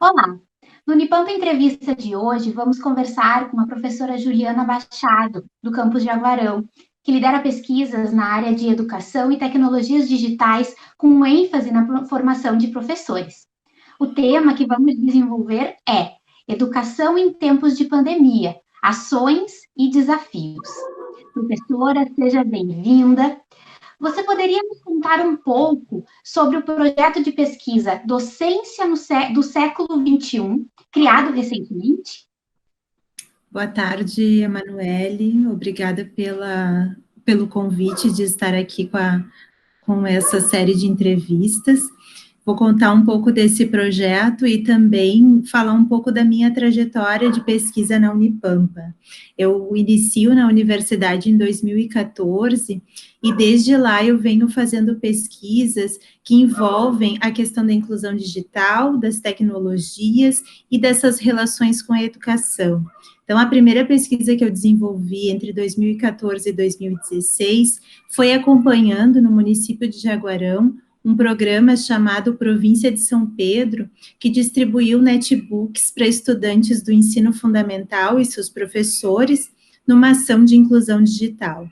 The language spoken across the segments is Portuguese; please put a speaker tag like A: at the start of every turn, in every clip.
A: Olá! No Unipampa Entrevista de hoje, vamos conversar com a professora Juliana Machado, do campus Jaguarão, que lidera pesquisas na área de educação e tecnologias digitais, com ênfase na formação de professores. O tema que vamos desenvolver é Educação em Tempos de Pandemia, Ações e Desafios. Professora, seja bem-vinda. Você poderia nos contar um pouco sobre o projeto de pesquisa Docência do Século XXI, criado recentemente?
B: Boa tarde, Emanuele. Obrigada pelo convite de estar aqui com essa série de entrevistas. Vou contar um pouco desse projeto e também falar um pouco da minha trajetória de pesquisa na Unipampa. Eu inicio na universidade em 2014 e desde lá eu venho fazendo pesquisas que envolvem a questão da inclusão digital, das tecnologias e dessas relações com a educação. Então, a primeira pesquisa que eu desenvolvi entre 2014 e 2016 foi acompanhando no município de Jaguarão um programa chamado Província de São Pedro, que distribuiu netbooks para estudantes do ensino fundamental e seus professores numa ação de inclusão digital.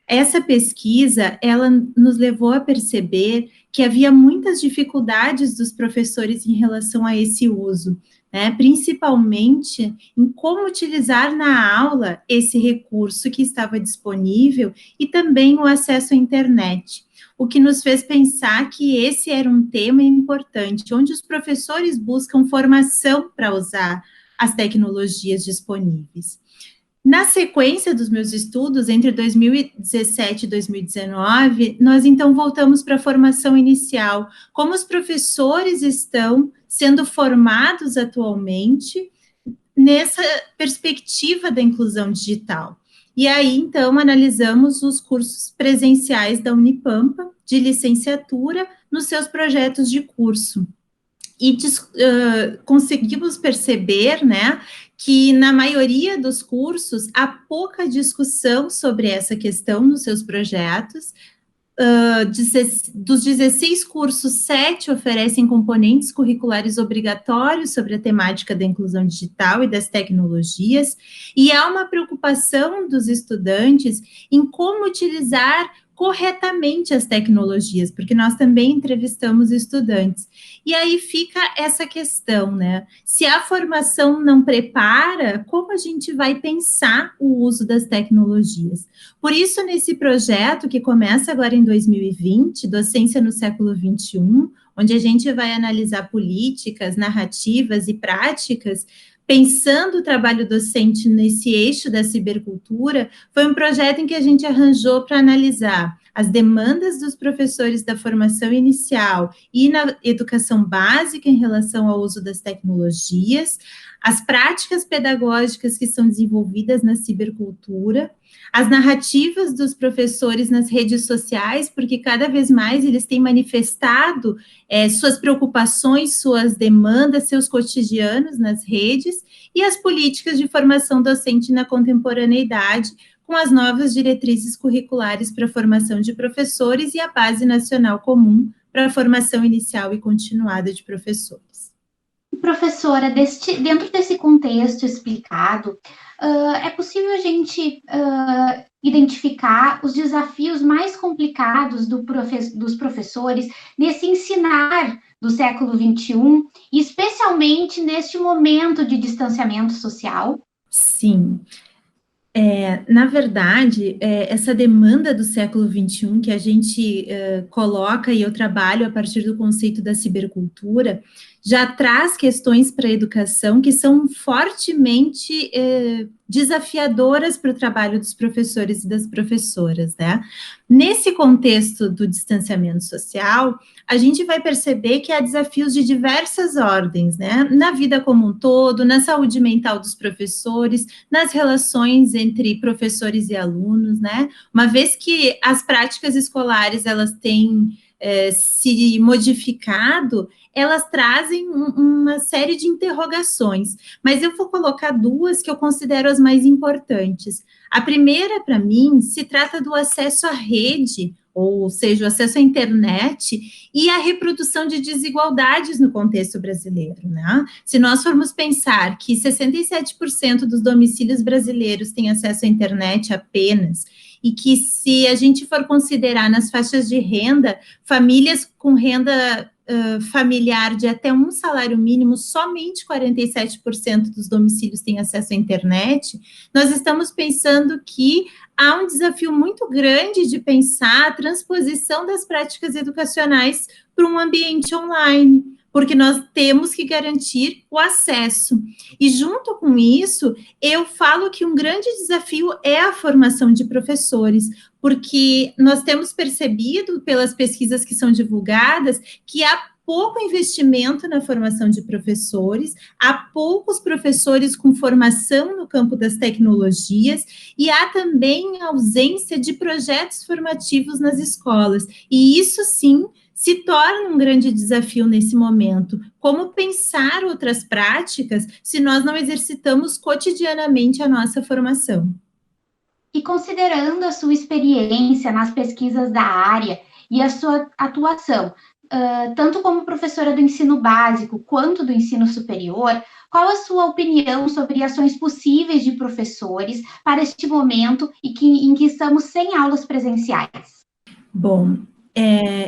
B: Essa pesquisa, ela nos levou a perceber que havia muitas dificuldades dos professores em relação a esse uso, né, principalmente em como utilizar na aula esse recurso que estava disponível e também o acesso à internet, o que nos fez pensar que esse era um tema importante, onde os professores buscam formação para usar as tecnologias disponíveis. Na sequência dos meus estudos, entre 2017 e 2019, nós então voltamos para a formação inicial, como os professores estão sendo formados atualmente nessa perspectiva da inclusão digital. E aí, então, analisamos os cursos presenciais da Unipampa, de licenciatura, nos seus projetos de curso. E conseguimos perceber, né, que na maioria dos cursos há pouca discussão sobre essa questão nos seus projetos. Dos 16 cursos, 7 oferecem componentes curriculares obrigatórios sobre a temática da inclusão digital e das tecnologias, e há uma preocupação dos estudantes em como utilizar corretamente as tecnologias, porque nós também entrevistamos estudantes. E aí fica essa questão, né? Se a formação não prepara, como a gente vai pensar o uso das tecnologias? Por isso, nesse projeto que começa agora em 2020, Docência no Século XXI, onde a gente vai analisar políticas, narrativas e práticas, pensando o trabalho docente nesse eixo da cibercultura, foi um projeto em que a gente arranjou para analisar as demandas dos professores da formação inicial e na educação básica em relação ao uso das tecnologias, as práticas pedagógicas que são desenvolvidas na cibercultura, as narrativas dos professores nas redes sociais, porque cada vez mais eles têm manifestado suas preocupações, suas demandas, seus cotidianos nas redes, e as políticas de formação docente na contemporaneidade, com as novas diretrizes curriculares para a formação de professores e a Base Nacional Comum para a formação inicial e continuada de professores.
A: Professora, dentro desse contexto explicado, é possível a gente identificar os desafios mais complicados dos professores nesse ensinar do século XXI, especialmente neste momento de distanciamento social?
B: Sim. Na verdade, essa demanda do século XXI que a gente coloca, e eu trabalho a partir do conceito da cibercultura, já traz questões para a educação que são fortemente desafiadoras para o trabalho dos professores e das professoras, né? Nesse contexto do distanciamento social, a gente vai perceber que há desafios de diversas ordens, né? Na vida como um todo, na saúde mental dos professores, nas relações entre professores e alunos, né? Uma vez que as práticas escolares, elas têm se modificado, elas trazem uma série de interrogações, mas eu vou colocar duas que eu considero as mais importantes. A primeira, para mim, se trata do acesso à rede, ou seja, o acesso à internet e a reprodução de desigualdades no contexto brasileiro, né? Se nós formos pensar que 67% dos domicílios brasileiros têm acesso à internet apenas, e que se a gente for considerar nas faixas de renda, famílias com renda familiar de até um salário mínimo, somente 47% dos domicílios têm acesso à internet, nós estamos pensando que há um desafio muito grande de pensar a transposição das práticas educacionais para um ambiente online, porque nós temos que garantir o acesso. E junto com isso, eu falo que um grande desafio é a formação de professores, porque nós temos percebido pelas pesquisas que são divulgadas que há pouco investimento na formação de professores, há poucos professores com formação no campo das tecnologias e há também ausência de projetos formativos nas escolas. E isso, sim, se torna um grande desafio nesse momento. Como pensar outras práticas se nós não exercitamos cotidianamente a nossa formação?
A: E considerando a sua experiência nas pesquisas da área e a sua atuação, tanto como professora do ensino básico quanto do ensino superior, qual a sua opinião sobre ações possíveis de professores para este momento em que estamos sem aulas presenciais?
B: Bom,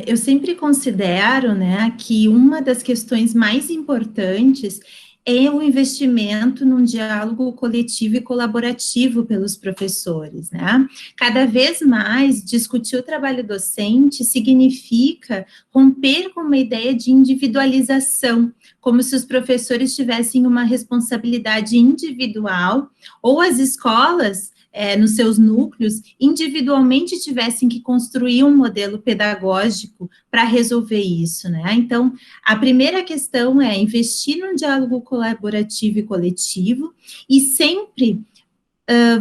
B: eu sempre considero, né, que uma das questões mais importantes é o investimento num diálogo coletivo e colaborativo pelos professores, né? Cada vez mais, discutir o trabalho docente significa romper com uma ideia de individualização, como se os professores tivessem uma responsabilidade individual, ou as escolas nos seus núcleos, individualmente tivessem que construir um modelo pedagógico para resolver isso, né? Então, a primeira questão é investir num diálogo colaborativo e coletivo e sempre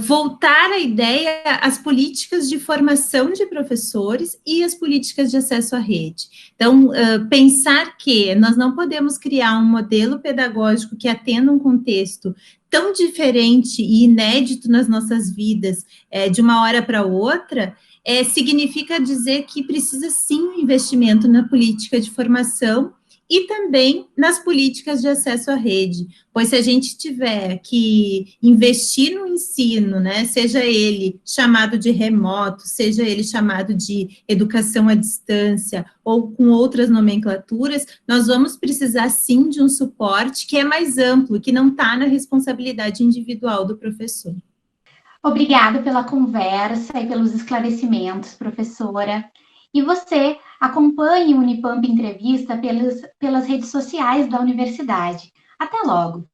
B: voltar a ideia às políticas de formação de professores e as políticas de acesso à rede. Então, pensar que nós não podemos criar um modelo pedagógico que atenda um contexto tão diferente e inédito nas nossas vidas, de uma hora para outra, significa dizer que precisa sim um investimento na política de formação e também nas políticas de acesso à rede, pois se a gente tiver que investir no ensino, né, seja ele chamado de remoto, seja ele chamado de educação à distância, ou com outras nomenclaturas, nós vamos precisar sim de um suporte que é mais amplo, que não está na responsabilidade individual do professor.
A: Obrigada pela conversa e pelos esclarecimentos, professora. E você acompanhe o Unipamp Entrevista pelas redes sociais da universidade. Até logo!